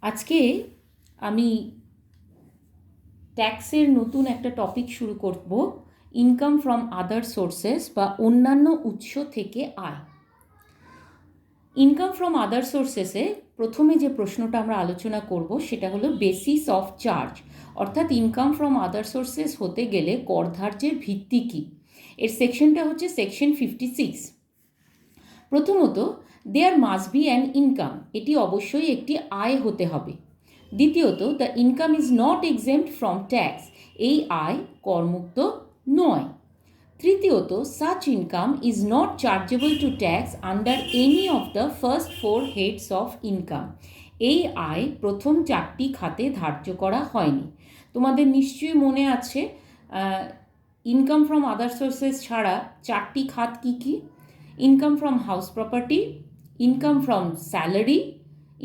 আজকে আমি ট্যাক্সের নতুন একটা টপিক শুরু করব, ইনকাম ফ্রম আদার সোর্সেস বা অন্যান্য উৎস থেকে আয়। ইনকাম ফ্রম আদার সোর্সেসে প্রথমে যে প্রশ্নটা আমরা আলোচনা করব সেটা হলো বেসিস অফ চার্জ, অর্থাৎ ইনকাম ফ্রম আদার সোর্সেস হতে গেলে কর ধার্যের ভিত্তি কী। এর সেকশনটা হচ্ছে সেকশন 56। প্রথমত, there must be an income, এটি অবশ্যই একটি আয় হতে হবে। দ্বিতীয়ত, the income is not exempt from tax, এই আয় করমুক্ত নয়। তৃতীয়ত, such income is not chargeable to tax under any of the first 4 heads of income, এই আয় প্রথম 4টি খাতে ধার্য করা হয়নি। তোমাদের নিশ্চয়ই মনে আছে ইনকাম ফ্রম আদার সোর্সেস ছাড়া 4টি খাত কী কী? Income from house property, income from salary,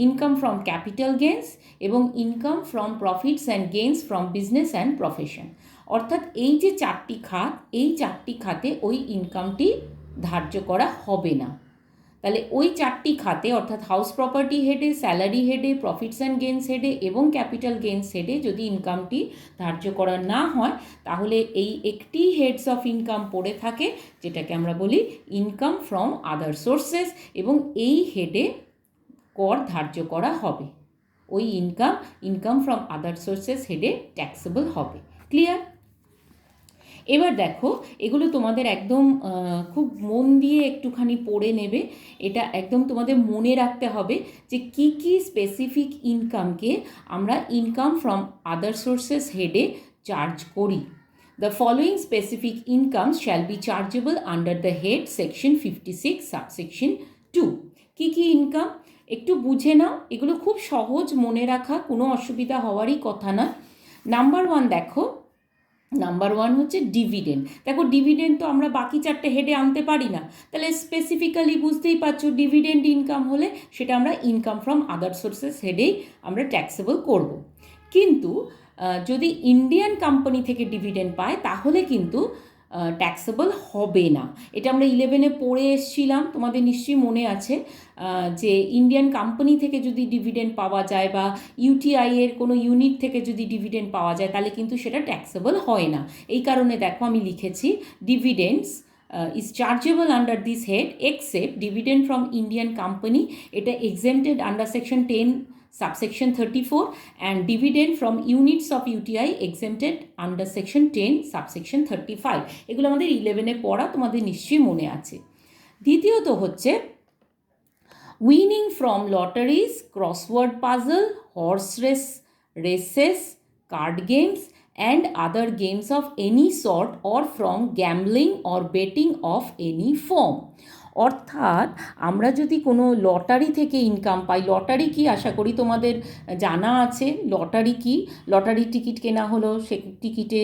income from capital gains এবং income from profits and gains from business and profession. অর্থাৎ এই যে 4টি খাত, এই 4টি খাতে ওই ইনকামটি ধার্য করা হবে না। তাহলে ওই 4টি খাতে অর্থাৎ হাউস প্রপার্টি হেডে, স্যালারি হেডে, প্রফিটস অ্যান্ড গেইনস হেডে এবং ক্যাপিটাল গেইনস হেডে যদি ইনকামটি ধার্য করা না হয়, তাহলে এই একটি হেডস অফ ইনকাম পড়ে থাকে, যেটাকে আমরা বলি ইনকাম ফ্রম আদার সোর্সেস, এবং এই হেডে কর ধার্য করা হবে। ওই ইনকাম ফ্রম আদার সোর্সেস হেডে ট্যাক্সেবল হবে। ক্লিয়ার? এবার দেখো, এগুলো তোমাদের একদম খুব মন দিয়ে একটুখানি পড়ে নেবে। এটা একদম তোমাদের মনে রাখতে হবে যে কী কী স্পেসিফিক ইনকামকে আমরা ইনকাম ফ্রম আদার সোর্সেস হেডে চার্জ করি। The following specific incomes shall be chargeable under the head section 56 subsection 2. কী কী ইনকাম একটু বুঝে নাও, এগুলো খুব সহজ মনে রাখা, কোনো অসুবিধা হওয়ারই কথা না। নাম্বার 1 দেখো, নাম্বার 1 হচ্ছে ডিভিডেন্ড। দেখো, ডিভিডেন্ড তো আমরা বাকি 4টে হেডে আনতে পারি না, তাহলে স্পেসিফিক্যালি বুঝতেই পারছো ডিভিডেন্ড ইনকাম হলে সেটা আমরা ইনকাম ফ্রম আদার সোর্সেস হেডেই আমরা ট্যাক্সেবল করব। কিন্তু যদি ইন্ডিয়ান কোম্পানি থেকে ডিভিডেন্ড পায় তাহলে কিন্তু ট্যাক্সেবল হবে না। এটা আমরা 11-এ পড়ে এসেছিলাম, তোমাদের নিশ্চয়ই মনে আছে যে ইন্ডিয়ান কোম্পানি থেকে যদি ডিভিডেন্ড পাওয়া যায় বা ইউটিআই এর কোনো ইউনিট থেকে যদি ডিভিডেন্ড পাওয়া যায় তাহলে কিন্তু সেটা ট্যাক্সেবল হয় না। এই কারণে দেখো আমি লিখেছি ডিভিডেন্ডস is chargeable under this head except dividend from Indian company, এটা exempted under section 10 subsection 34, and dividend from units of UTI exempted under section 10 subsection 35. এগুলো আমাদের 11-এ পড়া, তোমাদের নিশ্চয়ই মনে আছে। দ্বিতীয়ত হচ্ছে winning from lotteries, crossword puzzle, horse races, card games and other games of any sort or from gambling or betting of any form. অর্থাৎ আমরা যদি কোনো লটারি থেকে ইনকাম পাই, লটারি কি আশা করি তোমাদের জানা আছে। লটারি কি? লটারি টিকিট কেনা হলো, সে টিকিটে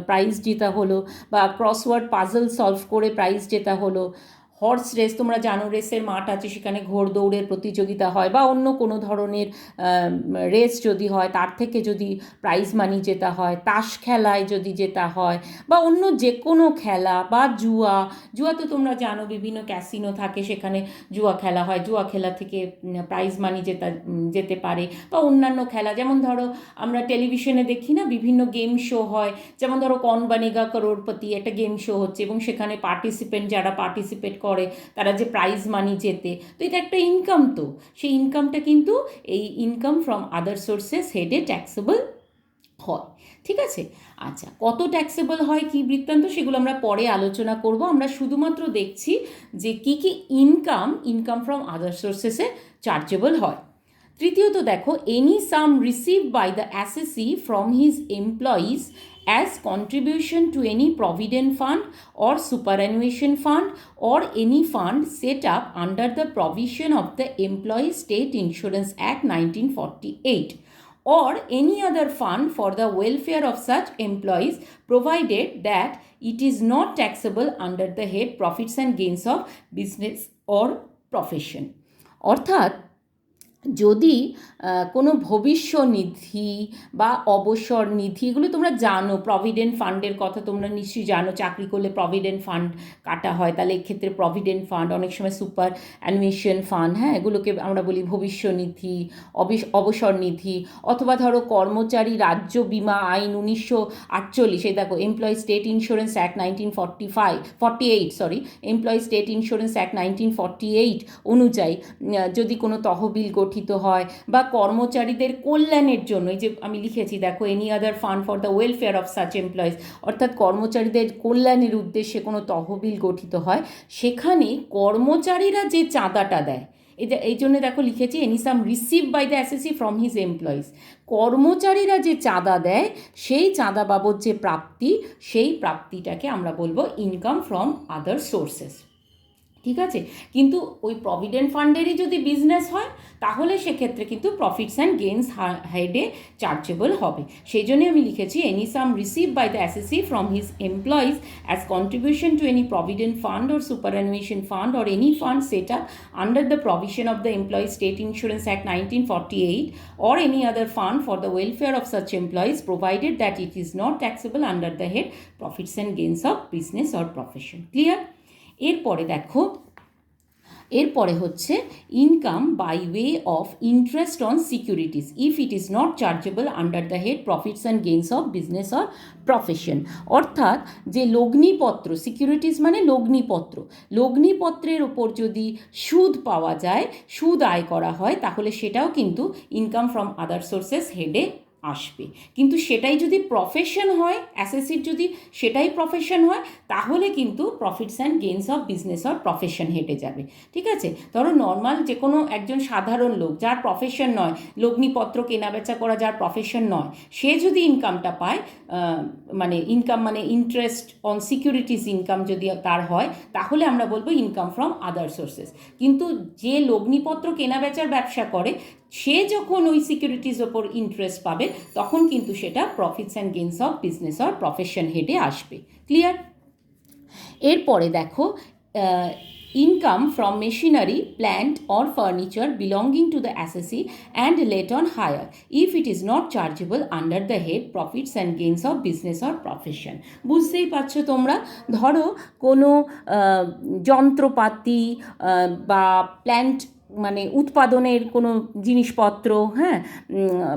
প্রাইজ জেতা হলো, বা ক্রসওয়ার্ড পাজল সলভ করে প্রাইজ জেতা হলো। হর্স রেস তোমরা জানো, রেসের মাঠ আছে, সেখানে ঘোড় দৌড়ের প্রতিযোগিতা হয়, বা অন্য কোনো ধরনের রেস যদি হয় তার থেকে যদি প্রাইজ মানি জেতা হয়, তাস খেলায় যদি জেতা হয়, বা অন্য যে কোনো খেলা, বা জুয়া তো তোমরা জানো বিভিন্ন ক্যাসিনো থাকে, সেখানে জুয়া খেলা হয়, জুয়া খেলা থেকে প্রাইজ মানি যেতে পারে, বা অন্যান্য খেলা যেমন ধরো আমরা টেলিভিশনে দেখি না, বিভিন্ন গেম শো হয়, যেমন ধরো কৌন বনেগা করোড়পতি একটা গেম শো হচ্ছে, এবং সেখানে যারা পার্টিসিপেট করে তারা যে প্রাইজ মানি জেতে, তো এটা একটা ইনকাম। তো সেই ইনকামটা কিন্তু এই ইনকাম ফ্রম আদার সোর্সেস হেডে ট্যাক্সেবল হয়। ঠিক আছে? আচ্ছা, কত ট্যাক্সেবল হয়, কি বৃত্তান্ত, সেগুলো আমরা পরে আলোচনা করব। আমরা শুধুমাত্র দেখছি যে কী কী ইনকাম ফ্রম আদার সোর্সেসে চার্জেবল হয়। তৃতীয়ত দেখো, any sum receive by the assessee from his employees as contribution to any provident fund or superannuation fund or any fund set up under the provision of the Employees State Insurance Act 1948 or any other fund for the welfare of such employees, provided that it is not taxable under the head profits and gains of business or profession. অর্থাৎ যদি কোনো ভবিষ্যনিধি বা অবসর নিধি, এগুলো তোমরা জানো, provident ফান্ডের কথা তোমরা নিশ্চয়ই জানো, চাকরি করলে প্রভিডেন্ট ফান্ড কাটা হয়, তাহলে এক্ষেত্রে প্রভিডেন্ট ফান্ড, অনেক সময় সুপার অ্যানুয়েশন ফান্ড, হ্যাঁ, এগুলোকে আমরা বলি ভবিষ্যনিধি, অবসর নিধি। অথবা ধরো কর্মচারী রাজ্য বিমা আইন 1948, এই দেখো employee state insurance act 1948 employee state insurance act 1948 অনুযায়ী যদি কোনো তহবিল গঠিত হয়, বা কর্মচারীদের কল্যাণের জন্য, এই যে আমি লিখেছি দেখো, any other fund for the welfare of such employees, অর্থাৎ কর্মচারীদের কল্যাণের উদ্দেশ্যে কোনো তহবিল গঠিত হয়, সেখানে কর্মচারীরা যে চাঁদাটা দেয়, এই জন্য দেখো লিখেছি any sum receive by the assessee from his employees, কর্মচারীরা যে চাঁদা দেয় সেই চাঁদা বাবদ যে প্রাপ্তি, সেই প্রাপ্তিটাকে আমরা বলবো ইনকাম ফ্রম আদার সোর্সেস। ঠিক আছে, কিন্তু ওই প্রভিডেন্ট ফান্ডেরই যদি বিজনেস হয় তাহলে সেক্ষেত্রে কিন্তু প্রফিটস অ্যান্ড গেইনস হেডে চার্জেবল হবে। সেই জন্যই আমি লিখেছি any sum receive by the assessee from his employees as contribution to any provident fund or superannuation fund or any fund set up under the provision of the employees state insurance act 1948 or any other fund for the welfare of such employees, provided that it is not taxable under the head profits and gains of business or profession. Clear? এরপরে হচ্ছে income by way of interest on securities if it is not chargeable under the head profits and gains of business or profession. অর্থাৎ যে লগ্নিপত্র, securities মানে লগ্নিপত্রের ওপর যদি সুদ পাওয়া যায়, সুদ আয় করা হয়, তাহলে সেটাও কিন্তু ইনকাম ফ্রম আদার সোর্সেস হেডে আসবে। কিন্তু সেটাই যদি প্রফেশন হয়, অ্যাসেসির যদি সেটাই প্রফেশন হয়, তাহলে কিন্তু profits and gains of business or profession হেঁটে যাবে। ঠিক আছে, ধরো নর্মাল যে কোনো একজন সাধারণ লোক যার প্রফেশন নয়, লগ্নিপত্র কেনাবেচা করা যার প্রফেশন নয়, সে যদি ইনকামটা পায়, মানে ইনকাম মানে ইন্টারেস্ট অন সিকিউরিটিস ইনকাম যদি তার হয়, তাহলে আমরা বলবো ইনকাম ফ্রম আদার সোর্সেস। কিন্তু যে লগ্নিপত্র কেনাবেচার ব্যবসা করে, সে যখন ওই সিকিউরিটিস ওপর ইন্টারেস্ট পাবে, তখন কিন্তু সেটা profits and gains of business or profession হেডে আসবে। ক্লিয়ার? এরপরে দেখো income from machinery, plant or furniture belonging to the assessee and let on hire if it is not chargeable under the head profits and gains of business or profession. বুঝতেই পারছো তোমরা, ধরো কোনো যন্ত্রপাতি বা প্ল্যান্ট মানে উৎপাদনের কোনো জিনিসপত্র, হ্যাঁ,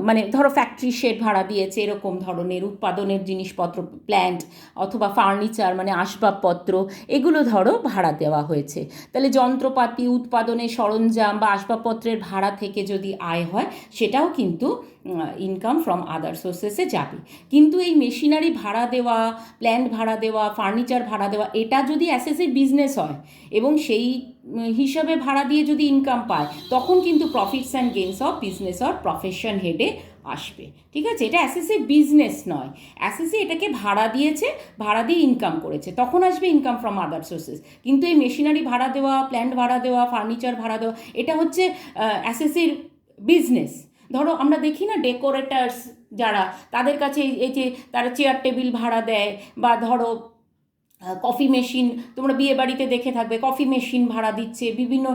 মানে ধরো ফ্যাক্টরি শেড ভাড়া দিয়েছে, এরকম ধরনের উৎপাদনের জিনিসপত্র, প্ল্যান্ট অথবা ফার্নিচার মানে আসবাবপত্র, এগুলো ধরো ভাড়া দেওয়া হয়েছে, তাহলে যন্ত্রপাতি, উৎপাদনের সরঞ্জাম বা আসবাবপত্রের ভাড়া থেকে যদি আয় হয়, সেটাও কিন্তু ইনকাম ফ্রম আদার সোর্সেসে যাবে। কিন্তু এই মেশিনারি ভাড়া দেওয়া, প্ল্যান্ট ভাড়া দেওয়া, ফার্নিচার ভাড়া দেওয়া, এটা যদি অ্যাসেসের বিজনেস হয় এবং সেই হিসাবে ভাড়া দিয়ে যদি ইনকাম পায়, তখন কিন্তু profits and gains of business or profession হেডে আসবে। ঠিক আছে, এটা অ্যাসেসের বিজনেস নয়, অ্যাসেসে এটাকে ভাড়া দিয়েছে, ভাড়া দিয়ে ইনকাম করেছে, তখন আসবে ইনকাম ফ্রম আদার সোর্সেস। কিন্তু এই মেশিনারি ভাড়া দেওয়া, প্ল্যান্ট ভাড়া দেওয়া, ফার্নিচার ভাড়া দেওয়া, এটা হচ্ছে অ্যাসেসের বিজনেস। ধরো আমরা দেখি না ডেকোরেটার্স যারা, তাদের কাছে এই যে তারা চেয়ার টেবিল ভাড়া দেয়, বা ধরো কফি মেশিন, তোমরা বিয়ে বাড়িতে দেখে থাকবে কফি মেশিন ভাড়া দিচ্ছে, বিভিন্ন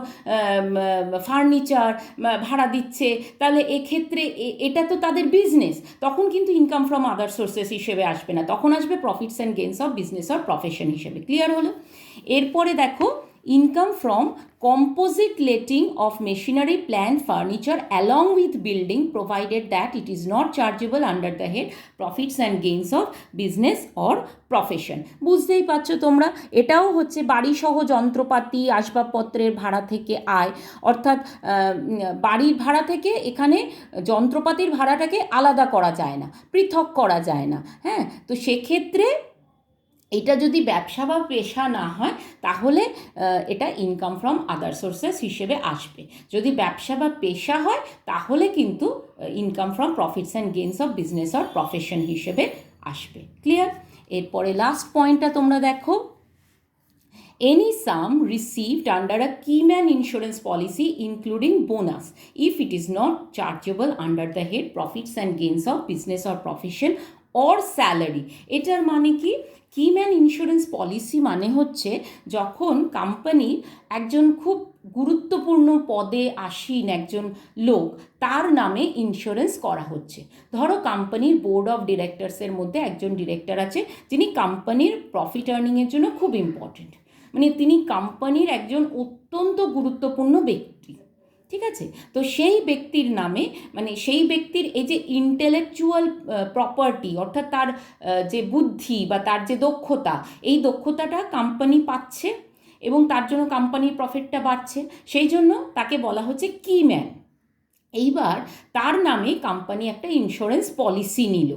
ফার্নিচার ভাড়া দিচ্ছে, তাহলে এক্ষেত্রে এটা তো তাদের বিজনেস, তখন কিন্তু ইনকাম ফ্রম আদার সোর্সেস হিসেবে আসবে না, তখন আসবে profits and gains of business or profession হিসেবে। ক্লিয়ার হলো? এরপরে দেখো income from composite letting of machinery, plant, furniture along with building, provided that it is not chargeable under the head profits and gains of business or profession. বুঝতেই পারছো তোমরা, এটাও হচ্ছে বাড়িসহ যন্ত্রপাতি, আসবাবপত্রের ভাড়া থেকে আয়, অর্থাৎ বাড়ির ভাড়া থেকে এখানে যন্ত্রপাতির ভাড়াটাকে আলাদা করা যায় না, পৃথক করা যায় না, হ্যাঁ, তো সেক্ষেত্রে এটা যদি ব্যবসা বা পেশা না হয়, তাহলে এটা ইনকাম ফ্রম আদার সোর্সেস হিসেবে আসবে। যদি ব্যবসা বা পেশা হয়, তাহলে কিন্তু income from profits and gains of business or profession হিসেবে আসবে। ক্লিয়ার? এরপরে লাস্ট পয়েন্টটা তোমরা দেখো, any sum received under a keyman insurance policy including bonus if it is not chargeable under the head profits and gains of business or profession or salary. এটার মানে কি? কিম্যান insurance policy মানে হচ্ছে যখন কোম্পানির একজন খুব গুরুত্বপূর্ণ পদে আসীন একজন লোক, তার নামে ইন্স্যুরেন্স করা হচ্ছে। ধরো কোম্পানির বোর্ড অফ ডিরেক্টরসের মধ্যে একজন ডিরেক্টর আছে যিনি কোম্পানির প্রফিট আর্নিংয়ের জন্য খুব ইম্পর্টেন্ট, মানে তিনি কোম্পানির একজন অত্যন্ত গুরুত্বপূর্ণ ব্যক্তি, ঠিক আছে? তো সেই ব্যক্তির নামে, মানে সেই ব্যক্তির এই যে ইন্টেলেকচুয়াল প্রপার্টি, অর্থাৎ তার যে বুদ্ধি বা তার যে দক্ষতা, এই দক্ষতাটা কোম্পানি পাচ্ছে এবং তার জন্য কোম্পানির প্রফিটটা বাড়ছে, সেই জন্য তাকে বলা হচ্ছে কি ম্যান। এইবার তার নামে কোম্পানি একটা ইন্স্যুরেন্স পলিসি নিল,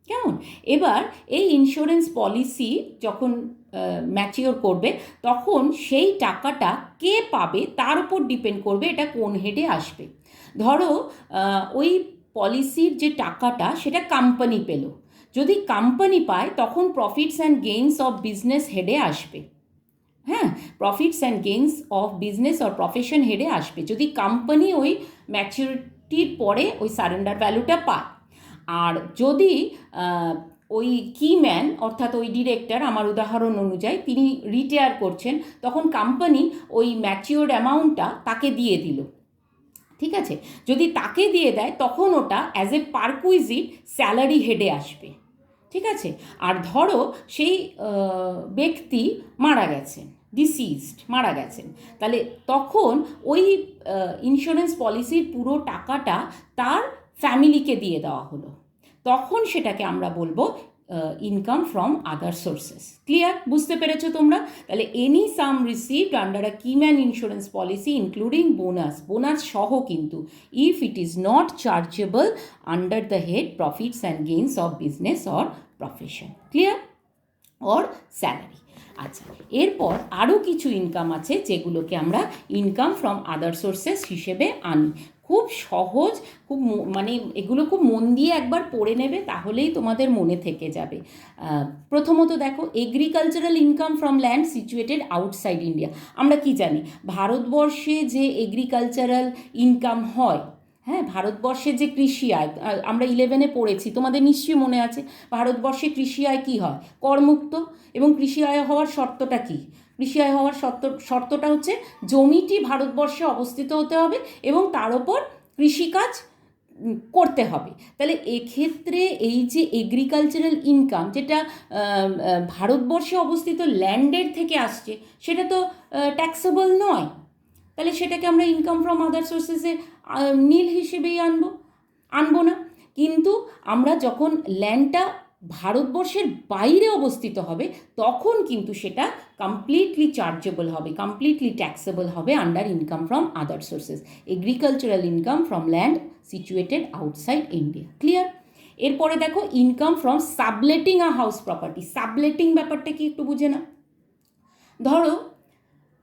কেমন? এবার এই ইন্স্যুরেন্স পলিসি যখন ম্যাচিওর করবে, তখন সেই টাকাটা কে পাবে তার উপর ডিপেন্ড করবে এটা কোন হেডে আসবে। ধরো ওই পলিসির যে টাকাটা সেটা কোম্পানি পেল, যদি কোম্পানি পায় তখন profits and gains of business হেডে আসবে। হ্যাঁ, profits and gains of business or profession হেডে আসবে যদি কোম্পানি ওই ম্যাচিউরিটির পরে ওই সারেন্ডার ভ্যালুটা পায়। আর যদি ওই কি ম্যান অর্থাৎ ওই ডিরেক্টর, আমার উদাহরণ অনুযায়ী তিনি রিটায়ার করছেন, তখন কোম্পানি ওই ম্যাচিওর্ড অ্যামাউন্টটা তাকে দিয়ে দিল, ঠিক আছে? যদি তাকে দিয়ে দেয় তখন ওটা অ্যাজ এ পারকুইজিট স্যালারি হেডে আসবে, ঠিক আছে? আর ধরো সেই ব্যক্তি মারা গেছেন, ডিসিজড, মারা গেছেন, তাহলে তখন ওই ইন্স্যুরেন্স পলিসির পুরো টাকাটা তার ফ্যামিলিকে দিয়ে দেওয়া হলো, তখন সেটাকে আমরা বলবো income from other sources. Clear? বুঝতে পেরেছো তোমরা? তাহলে any sum received under a keyman insurance policy including bonus সহ কিন্তু, if it is not chargeable under the head profits and gains of business or profession. Clear? Or salary. আচ্ছা, এরপর আরও কিছু ইনকাম আছে যেগুলোকে আমরা ইনকাম ফ্রম আদার সোর্সেস হিসেবে আনি। খুব সহজ, খুব মানে এগুলো খুব মন দিয়ে একবার পড়ে নেবে, তাহলেই তোমাদের মনে থেকে যাবে। প্রথমত দেখো, agricultural income from land situated outside India. আমরা কি জানি, ভারতবর্ষে যে এগ্রিকালচারাল ইনকাম হয়, হ্যাঁ, ভারতবর্ষের যে কৃষি আয়, আমরা 11-এ পড়েছি, তোমাদের নিশ্চয়ই মনে আছে, ভারতবর্ষে কৃষি আয় কী হয়? করমুক্ত। এবং কৃষি আয় হওয়ার শর্তটা কী? কৃষি আয় হওয়ার শর্তটা হচ্ছে জমিটি ভারতবর্ষে অবস্থিত হতে হবে এবং তার ওপর কৃষিকাজ করতে হবে। তাহলে এক্ষেত্রে এই যে এগ্রিকালচারাল ইনকাম, যেটা ভারতবর্ষে অবস্থিত ল্যান্ডের থেকে আসছে, সেটা তো ট্যাক্সেবল নয়, তাহলে সেটাকে আমরা ইনকাম ফ্রম আদার সোর্সেসে নীল হিসেবেই আনবো না। কিন্তু আমরা যখন ল্যান্ডটা ভারতবর্ষের বাইরে অবস্থিত হবে, তখন কিন্তু সেটা কমপ্লিটলি চার্জেবল হবে, কমপ্লিটলি ট্যাক্সেবল হবে under income from other sources, agricultural income from land situated outside India. Clear? এরপরে দেখো, income from subletting a house property. Subletting ব্যাপারটা কি একটু বুঝে না। ধরো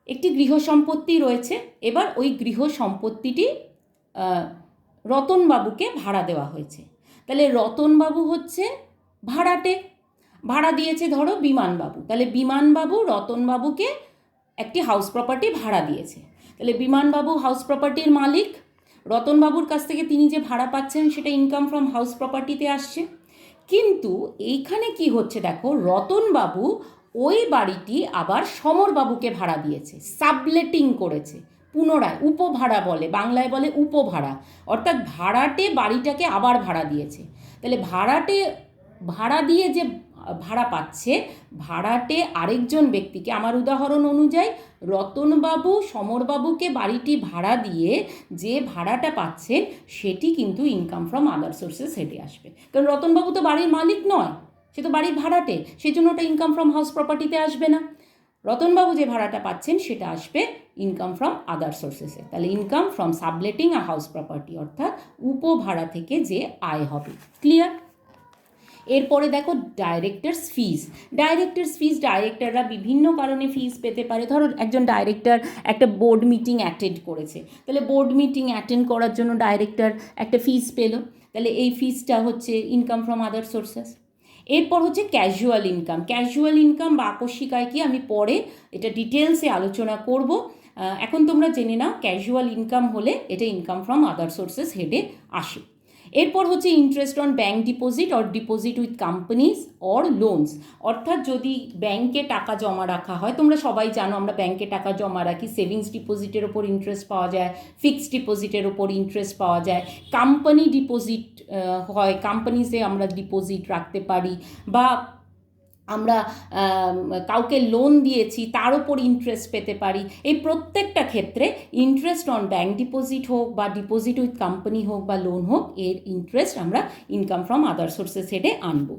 একটি গৃহ সম্পত্তি রয়েছে, এবার ওই গৃহ সম্পত্তিটি রতনবাবুকে ভাড়া দেওয়া হয়েছে। তাহলে রতনবাবু হচ্ছে ভাড়াটে, ভাড়া দিয়েছে ধরো বিমানবাবু, তাহলে বিমানবাবু রতনবাবুকে একটি হাউস প্রপার্টি ভাড়া দিয়েছে। তাহলে বিমানবাবু হাউস প্রপার্টির মালিক, রতনবাবুর কাছ থেকে তিনি যে ভাড়া পাচ্ছেন সেটা ইনকাম ফ্রম হাউস প্রপার্টিতে আসছে। কিন্তু এইখানে কি হচ্ছে দেখো, রতনবাবু ওই বাড়িটি আবার সমরবাবুকে ভাড়া দিয়েছে, সাবলেটিং করেছে, পুনরায়, উপভাড়া বলে, বাংলায় বলে উপভাড়া, অর্থাৎ ভাড়াটে বাড়িটাকে আবার ভাড়া দিয়েছে। তাহলে ভাড়াটে ভাড়া দিয়ে যে ভাড়া পাচ্ছে, ভাড়াটে আরেকজন ব্যক্তিকে, আমার উদাহরণ অনুযায়ী রতনবাবু সমরবাবুকে বাড়িটি ভাড়া দিয়ে যে ভাড়াটা পাচ্ছেন সেটি কিন্তু ইনকাম ফ্রম আদার সোর্সেস হেঁটে আসবে, কারণ রতনবাবু তো বাড়ির মালিক নয়, সে তো বাড়ির ভাড়াটে, সেই জন্য ওটা ইনকাম ফ্রম হাউস প্রপার্টিতে আসবে না। রতনবাবু যে ভাড়াটা পাচ্ছেন সেটা আসবে ইনকাম ফ্রম আদার সোর্সেসে। তাহলে income from subletting a house property, অর্থাৎ উপভাড়া থেকে যে আয় হবে। ক্লিয়ার? এরপরে দেখো, ডাইরেক্টরস ফিজ। ডাইরেক্টররা বিভিন্ন কারণে ফিজ পেতে পারে। ধরো একজন ডাইরেক্টর একটা বোর্ড মিটিং অ্যাটেন্ড করেছে, তাহলে বোর্ড মিটিং অ্যাটেন্ড করার জন্য ডাইরেক্টর একটা ফিজ পেল, তাহলে এই ফিজটা হচ্ছে ইনকাম ফ্রম আদার সোর্সেস। এরপর হচ্ছে ক্যাজুয়াল ইনকাম। ক্যাজুয়াল ইনকাম বা আকস্মিক আয় কি, আমি পরে এটা ডিটেলসে আলোচনা করব। এখন তোমরা জেনে নাও, ক্যাজুয়াল ইনকাম হলে এটা ইনকাম ফ্রম আদার সোর্সেস হেডে আসে। এরপর হচ্ছে interest on bank deposit or deposit with companies or loans, অর্থাৎ যদি ব্যাংকে টাকা জমা রাখা হয়, তোমরা সবাই জানো আমরা ব্যাংকে টাকা জমা রাখি, সেভিংস ডিপোজিটের ওপর ইন্টারেস্ট পাওয়া যায়, ফিক্সড ডিপোজিটের ওপর ইন্টারেস্ট পাওয়া যায়, কোম্পানি ডিপোজিট হয়, কোম্পানিজে আমরা ডিপোজিট রাখতে পারি, বা আমরা কাউকে লোন দিয়েছি তার ওপর ইন্টারেস্ট পেতে পারি। এই প্রত্যেকটা ক্ষেত্রে ইন্টারেস্ট অন ব্যাঙ্ক ডিপোজিট হোক বা ডিপোজিট উইথ কোম্পানি হোক বা লোন হোক, এর ইন্টারেস্ট আমরা ইনকাম ফ্রম আদার সোর্সেস হেডে আনবো।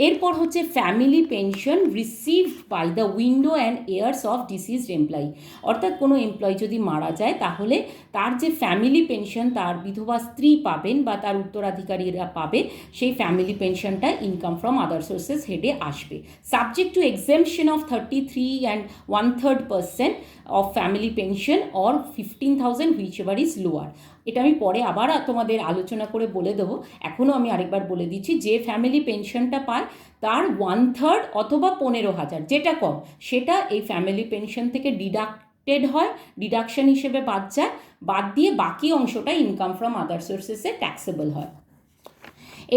এরপর হচ্ছে family pension received by the widow and heirs of deceased employee, অর্থাৎ কোনো এমপ্লয়ি যদি মারা যায় তাহলে তার যে ফ্যামিলি পেনশন তার বিধবা স্ত্রী পাবেন বা তার উত্তরাধিকারীরা পাবে, সেই ফ্যামিলি পেনশনটা ইনকাম ফ্রম আদার সোর্সেস হেডে আসবে, subject to exemption of 33 and 1/3% of family pension or 15,000 whichever is lower। এটা আমি পরে আবার তোমাদের আলোচনা করে বলে দেবো, এখনও আমি আরেকবার বলে দিচ্ছি, যে ফ্যামিলি পেনশনটা পায় তার 1/3 অথবা 15,000 যেটা কম সেটা এই ফ্যামিলি পেনশন থেকে ডিডাক্টেড হয়, ডিডাকশন হিসেবে বাদ যায়, বাদ দিয়ে বাকি অংশটা ইনকাম ফ্রম আদার সোর্সেসে ট্যাক্সেবল হয়।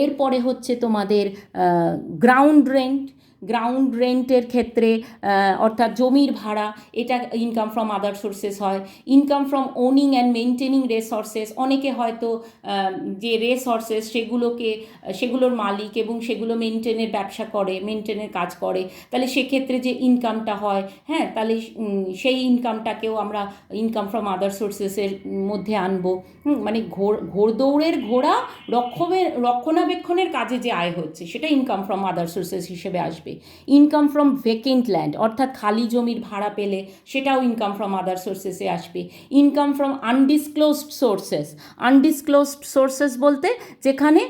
এরপরে হচ্ছে তোমাদের গ্রাউন্ড রেন্টের ক্ষেত্রে অর্থাৎ জমির ভাড়া, এটা ইনকাম ফ্রম আদার সোর্সেস হয়। Income from owning and maintaining resources, অনেকে হয়তো যে রিসোর্সেস সেগুলোর মালিক এবং সেগুলো মেনটেনের কাজ করে, তাহলে সেক্ষেত্রে যে ইনকামটা হয়, হ্যাঁ, তাহলে সেই ইনকামটাকেও আমরা ইনকাম ফ্রম আদার সোর্সেসের মধ্যে আনবো। মানে ঘোড়দৌড়ের ঘোড়া রক্ষণাবেক্ষণের কাজে যে আয় হচ্ছে সেটা ইনকাম ফ্রম আদার সোর্সেস হিসেবে আসবে। ইনকাম ফ্রম ভেকেন্ট ল্যান্ড, অর্থাৎ খালি জমির ভাড়া পেলে সেটাও ইনকাম ফ্রম আদার সোর্সেসে আসবে। ইনকাম ফ্রম আনডিসক্লোজড সোর্সেস বলতে যেখানে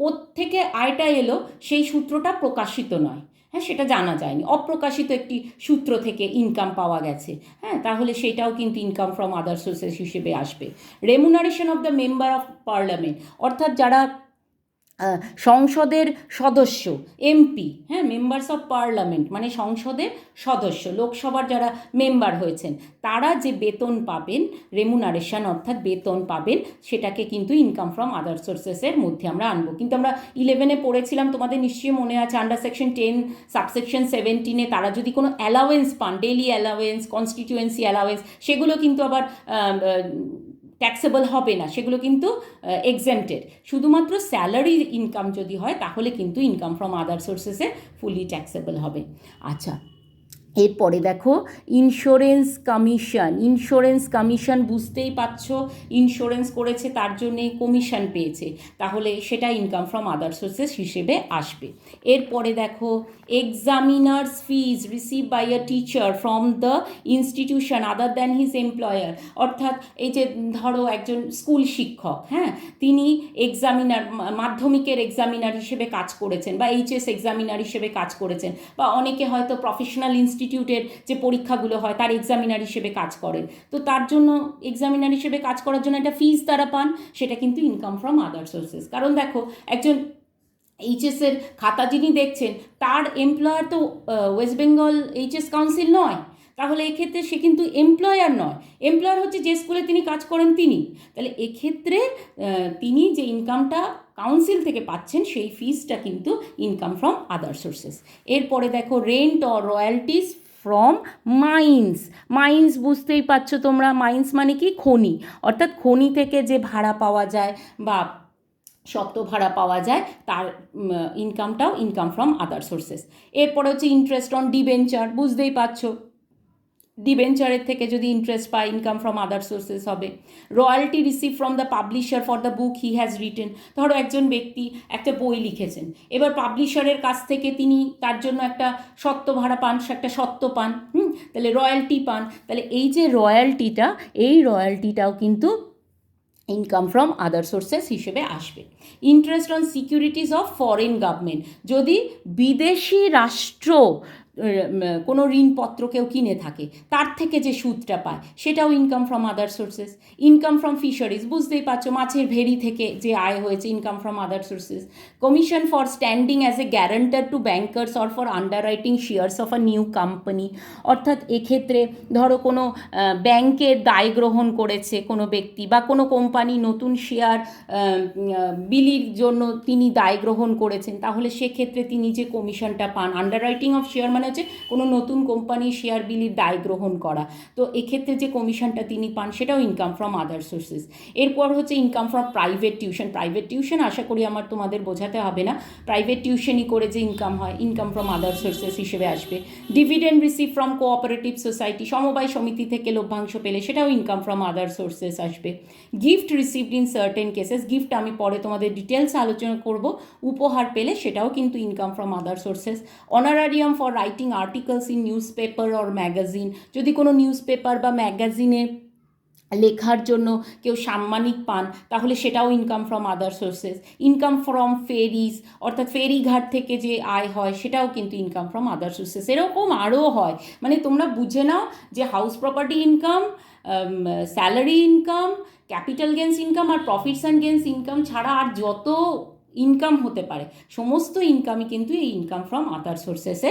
কোত্থেকে আয়টা এলো সেই সূত্রটা প্রকাশিত নয়, হ্যাঁ, সেটা জানা যায়নি, অপ্রকাশিত একটি সূত্র থেকে ইনকাম পাওয়া গেছে, হ্যাঁ, তাহলে সেটাও কিন্তু ইনকাম ফ্রম আদার সোর্সেস হিসেবে আসবে। Remuneration of the member of parliament, অর্থাৎ যারা সংসদের সদস্য, এমপি, হ্যাঁ, মেম্বার্স অফ পার্লামেন্ট মানে সংসদের সদস্য, লোকসভার যারা মেম্বার হয়েছেন তারা যে বেতন পাবেন, রেমুনারেশন অর্থাৎ বেতন পাবেন, সেটাকে কিন্তু ইনকাম ফ্রম আদার সোর্সেসের মধ্যে আমরা আনবো। কিন্তু আমরা 11-এ পড়েছিলাম, তোমাদের নিশ্চয়ই মনে আছে, আন্ডার সেকশন 10 সাবসেকশন 17-এ তারা যদি কোনো অ্যালাওয়েন্স পান, ডেইলি অ্যালাওয়েন্স, কনস্টিটিউয়েন্সি অ্যালাওয়েন্স, সেগুলো কিন্তু আবার ট্যাক্সেবল হবে না, সেগুলো কিন্তু এক্সেম্পটেড। শুধুমাত্র স্যালারি ইনকাম যদি হয় তাহলে কিন্তু ইনকাম ফ্রম আদার সোর্সেসে ফুলি ট্যাক্সেবল হবে। আচ্ছা, এরপরে দেখো ইন্স্যুরেন্স কমিশন, বুঝতেই পারছো, ইন্স্যুরেন্স করেছে তার জন্যে কমিশন পেয়েছে, তাহলে সেটা ইনকাম ফ্রম আদার সোর্সেস হিসেবে আসবে। এরপরে দেখো examiners fees receive by a teacher from the institution other than his employer, অর্থাৎ এই যে ধরো একজন স্কুল শিক্ষক, হ্যাঁ, তিনি এক্সামিনার, মাধ্যমিকের এক্সামিনার হিসেবে কাজ করেছেন বা এইচএস এক্সামিনার হিসেবে কাজ করেছেন, বা অনেকে হয়তো প্রফেশনাল ইনস্টিটিউটের যে পরীক্ষাগুলো হয় তার এক্সামিনার হিসেবে কাজ করেন, তো তার জন্য এক্সামিনার হিসেবে কাজ করার জন্য একটা ফিজ তারা পান, সেটা কিন্তু ইনকাম ফ্রম আদার সোর্সেস। কারণ দেখো একজন এইচএসের খাতা যিনি দেখছেন তার এমপ্লয়ার তো ওয়েস্ট বেঙ্গল এইচএস কাউন্সিল নয়, তাহলে এক্ষেত্রে সে কিন্তু এমপ্লয়ার নয়, এমপ্লয়ার হচ্ছে যে স্কুলে তিনি কাজ করেন তিনি, তাহলে এক্ষেত্রে তিনি যে ইনকামটা কাউন্সিল থেকে পাচ্ছেন সেই ফিজটা কিন্তু ইনকাম ফ্রম আদার সোর্সেস। এরপরে দেখো রেন্ট অর রয়্যালটিস ফ্রম মাইন্স, বুঝতেই পারছো তোমরা, মাইন্স মানে কি, খনি, অর্থাৎ খনি থেকে যে ভাড়া পাওয়া যায় বা সত্ত্ব ভাড়া পাওয়া যায় তার ইনকামটাও ইনকাম ফ্রম আদার সোর্সেস। এরপরে হচ্ছে ইন্টারেস্ট অন ডিবেঞ্চার, বুঝতেই পারছো, ডিবেঞ্চারের থেকে যদি ইন্টারেস্ট পায় ইনকাম ফ্রম আদার সোর্সেস হবে। Royalty receive from the publisher for the book he has written, ধরো একজন ব্যক্তি একটা বই লিখেছেন, এবার পাবলিশারের কাছ থেকে তিনি তার জন্য একটা সত্ত্ব ভাড়া পান, একটা সত্ত্ব পান, তাহলে রয়্যালটি পান, তাহলে এই যে রয়্যালটিটাও কিন্তু ইনকাম ফ্রম আদার সোর্সেস হিসেবে আসবে। Interest on securities of foreign government, যদি বিদেশি রাষ্ট্র কোনো ঋণপত্র কেউ কিনে থাকে তার থেকে যে সুদটা পায় সেটাও income from other sources. Income from fisheries, বুঝতেই পারছো, মাছের ভেড়ি থেকে যে আয় হয়েছে, income from other sources. Commission for standing as a guarantor to bankers or for underwriting shares of a new company, অর্থাৎ এক্ষেত্রে ধরো কোনো ব্যাংকের দায় গ্রহণ করেছে কোনো ব্যক্তি বা কোনো কোম্পানি নতুন শেয়ার বিলির জন্য তিনি দায় গ্রহণ করেছেন, তাহলে সেক্ষেত্রে তিনি যে কমিশনটা পান, আন্ডাররাইটিং অফ শেয়ার মানে হচ্ছে কোনো নতুন কোম্পানির শেয়ার বিলির দায় গ্রহণ করা, তো এক্ষেত্রে যে কমিশনটা তিনি পান সেটাও ইনকাম ফ্রম আদার সোর্সেস। এরপর হচ্ছে income from private tuition. Private tuition আশা করি আমার তোমাদের বোঝাতে হবে না, প্রাইভেট টিউশনই করে যে ইনকাম হয়, ইনকাম ফ্রম আদার সোর্সেস হিসেবে আসবে। Dividend receive from cooperative society, সমবায় সমিতি থেকে লভ্যাংশ পেলে সেটাও ইনকাম ফ্রম আদার সোর্সেস আসবে। Gift received in certain cases, gift আমি পরে তোমাদের ডিটেলস আলোচনা করব, উপহার পেলে সেটাও কিন্তু income from other sources. Honorarium for writing articles in news paper or magazine, যদি কোনো নিউজ পেপার বা ম্যাগাজিনে লেখার জন্য কেউ সাম্মানিক পান তাহলে সেটাও income from other sources. Income from ferries, অর্থাৎ ফেরিঘাট থেকে যে আয় হয় সেটাও কিন্তু ইনকাম ফ্রম আদার সোর্সেস। এরকম আরও হয়, মানে তোমরা বুঝে নাও যে house property income, salary income, capital gains income আর প্রফিটস অ্যান্ড গেন্স ইনকাম ছাড়া আর যত ইনকাম হতে পারে সমস্ত ইনকামই কিন্তু এই ইনকাম ফ্রম আদার সোর্সেসে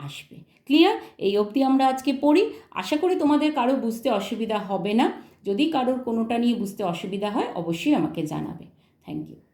আসবে। ক্লিয়ার? এই অবধি আমরা আজকে পড়ি। আশা করি তোমাদের কারো বুঝতে অসুবিধা হবে না। যদি কারোর কোনোটা নিয়ে বুঝতে অসুবিধা হয় অবশ্যই আমাকে জানাবে। Thank you.